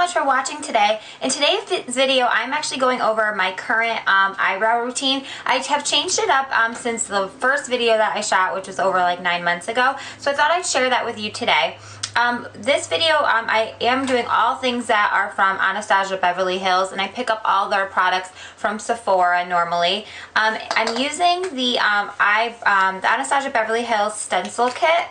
much for watching today. In today's video, I'm actually going over my current eyebrow routine. I have changed it up since the first video that I shot, which was over like 9 months ago. So I thought I'd share that with you today. This video, I am doing all things that are from Anastasia Beverly Hills, and I pick up all their products from Sephora normally. I'm using the Anastasia Beverly Hills Stencil Kit.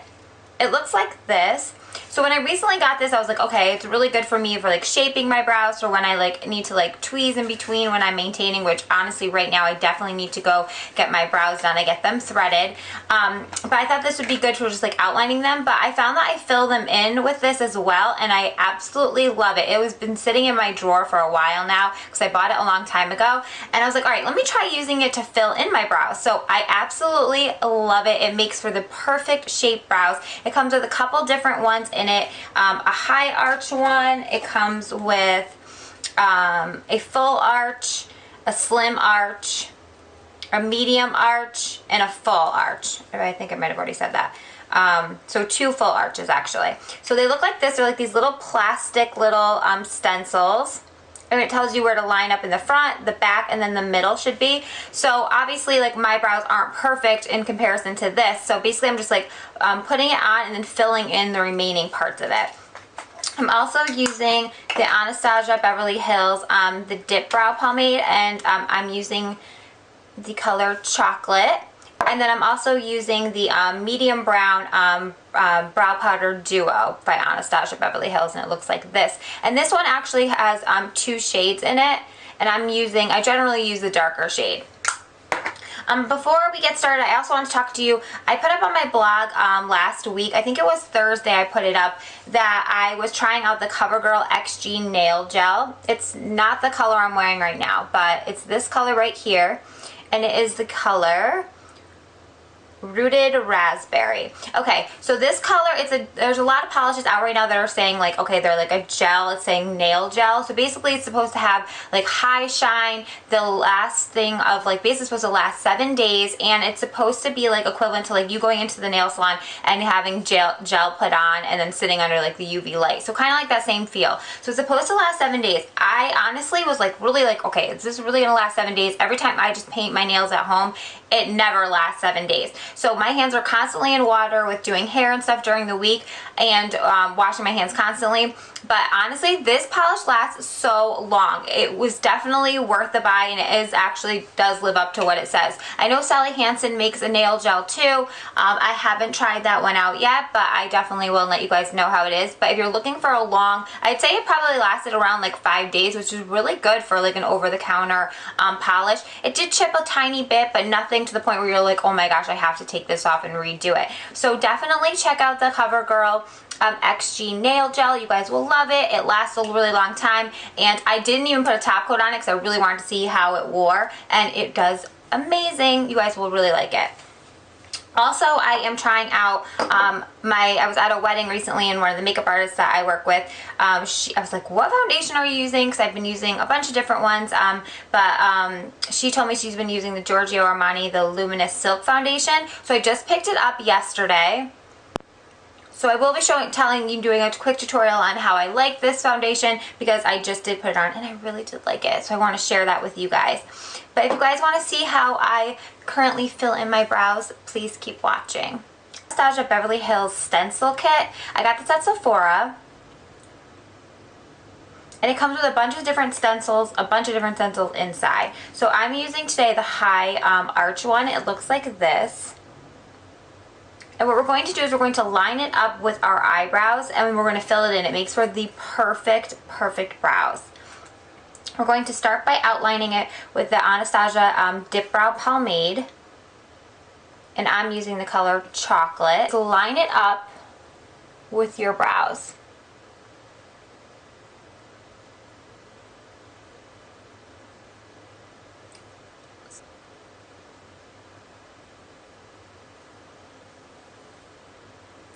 It looks like this. So when I recently got this, I was like, okay, it's really good for me for like shaping my brows, or when I like need to like tweeze in between when I'm maintaining, which honestly right now I definitely need to go get my brows done. I get them threaded. But I thought this would be good for just like outlining them. But I found that I fill them in with this as well, and I absolutely love it. It was been sitting in my drawer for a while now because I bought it a long time ago, and I was like, all right, let me try using it to fill in my brows. So I absolutely love it. It makes for the perfect shaped brows. It comes with a couple different ones in it, a high arch one. It comes with a full arch, a slim arch, a medium arch, and a full arch. I think I might have already said that. So 2 full arches actually. So they look like this. They're like these little plastic little stencils. And it tells you where to line up in the front, the back, and then the middle should be. So obviously, like, my brows aren't perfect in comparison to this. So basically I'm just like putting it on and then filling in the remaining parts of it. I'm also using the Anastasia Beverly Hills the Dip Brow Pomade, and I'm using the color Chocolate. And then I'm also using the medium brown Brow Powder Duo by Anastasia Beverly Hills, and it looks like this. And this one actually has 2 shades in it, and I generally use the darker shade. Before we get started, I also want to talk to you. I put up on my blog last week, I think it was Thursday I put it up, that I was trying out the CoverGirl XG Nail Gel. It's not the color I'm wearing right now, but it's this color right here, and it is the color Rooted Raspberry. Okay, so this color, there's a lot of polishes out right now that are saying like, okay, they're like a gel, it's saying nail gel. So basically it's supposed to have like high shine, the last thing of like, basically supposed to last 7 days, and it's supposed to be like equivalent to like you going into the nail salon and having gel put on and then sitting under like the UV light. So kind of like that same feel. So it's supposed to last 7 days. I honestly was like really like, okay, is this really gonna last 7 days? Every time I just paint my nails at home, it never lasts 7 days. So my hands are constantly in water with doing hair and stuff during the week, and washing my hands constantly. But honestly, this polish lasts so long. It was definitely worth the buy, and it actually does live up to what it says. I know Sally Hansen makes a nail gel too. I haven't tried that one out yet, but I definitely will let you guys know how it is. But if you're looking for a long, I'd say it probably lasted around like 5 days, which is really good for like an over-the-counter polish. It did chip a tiny bit, but nothing to the point where you're like, oh my gosh, I have to take this off and redo it. So definitely check out the CoverGirl XG Nail Gel. You guys will love it. It lasts a really long time, and I didn't even put a top coat on it because I really wanted to see how it wore, and it does amazing. You guys will really like it. Also, I am trying out I was at a wedding recently, and one of the makeup artists that I work with, I was like, what foundation are you using? Because I've been using a bunch of different ones, she told me she's been using the Giorgio Armani, the Luminous Silk Foundation. So I just picked it up yesterday. So I will be doing a quick tutorial on how I like this foundation, because I just did put it on and I really did like it. So I want to share that with you guys. But if you guys want to see how I currently fill in my brows, please keep watching. Anastasia Beverly Hills Stencil Kit. I got this at Sephora. And it comes with a bunch of different stencils, inside. So I'm using today the high arch one. It looks like this. And what we're going to do is we're going to line it up with our eyebrows, and we're going to fill it in. It makes for the perfect brows. We're going to start by outlining it with the Anastasia Dip Brow Pomade. And I'm using the color Chocolate. So line it up with your brows.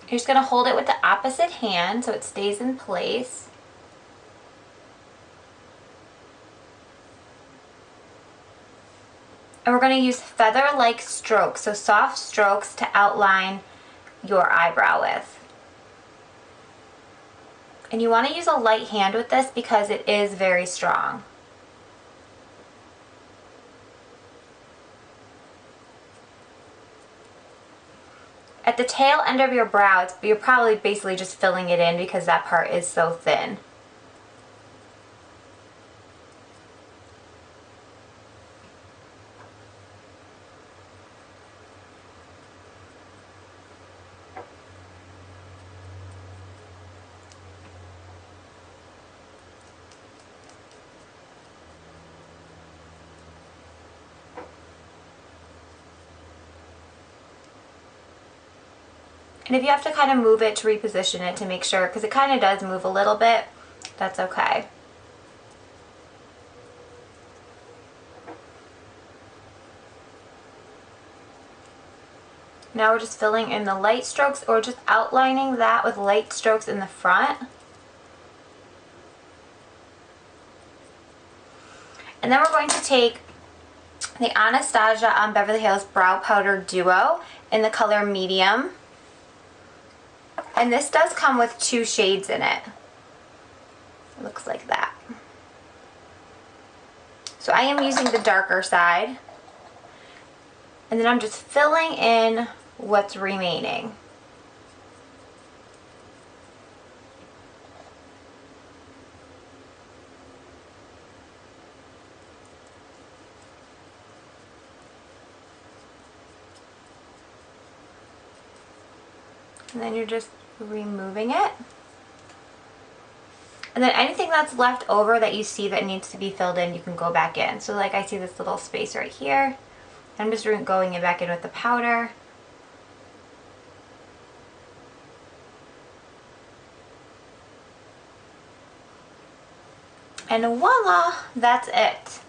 You're just going to hold it with the opposite hand so it stays in place. And we're going to use feather-like strokes, so soft strokes to outline your eyebrow with. And you want to use a light hand with this because it is very strong. At the tail end of your brow, you're probably basically just filling it in because that part is so thin. And if you have to kind of move it to reposition it to make sure, because it kind of does move a little bit, that's okay. Now we're just filling in the light strokes, or just outlining that with light strokes in the front. And then we're going to take the Anastasia Beverly Hills Brow Powder Duo in the color medium. And this does come with 2 shades in it. It looks like that. So I am using the darker side. And then I'm just filling in what's remaining. And then you're just removing it. And then anything that's left over that you see that needs to be filled in, you can go back in. So like I see this little space right here. I'm just going back in with the powder. And voila, that's it.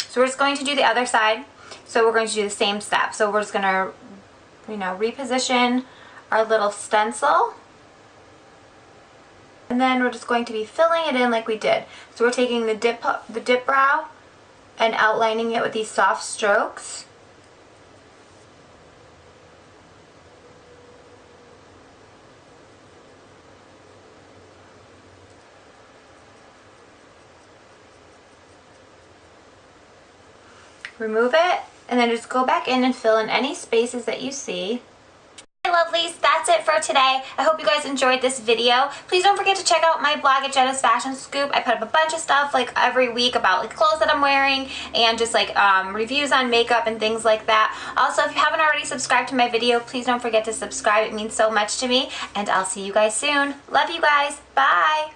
So we're just going to do the other side. So we're going to do the same step. So we're just going to, reposition our little stencil. And then we're just going to be filling it in like we did. So we're taking the dip brow and outlining it with these soft strokes. Remove it, and then just go back in and fill in any spaces that you see. Hey lovelies, that's it for today. I hope you guys enjoyed this video. Please don't forget to check out my blog at Jenna's Fashion Scoop. I put up a bunch of stuff like every week about like clothes that I'm wearing and just like reviews on makeup and things like that. Also, if you haven't already subscribed to my video, please don't forget to subscribe. It means so much to me, and I'll see you guys soon. Love you guys. Bye.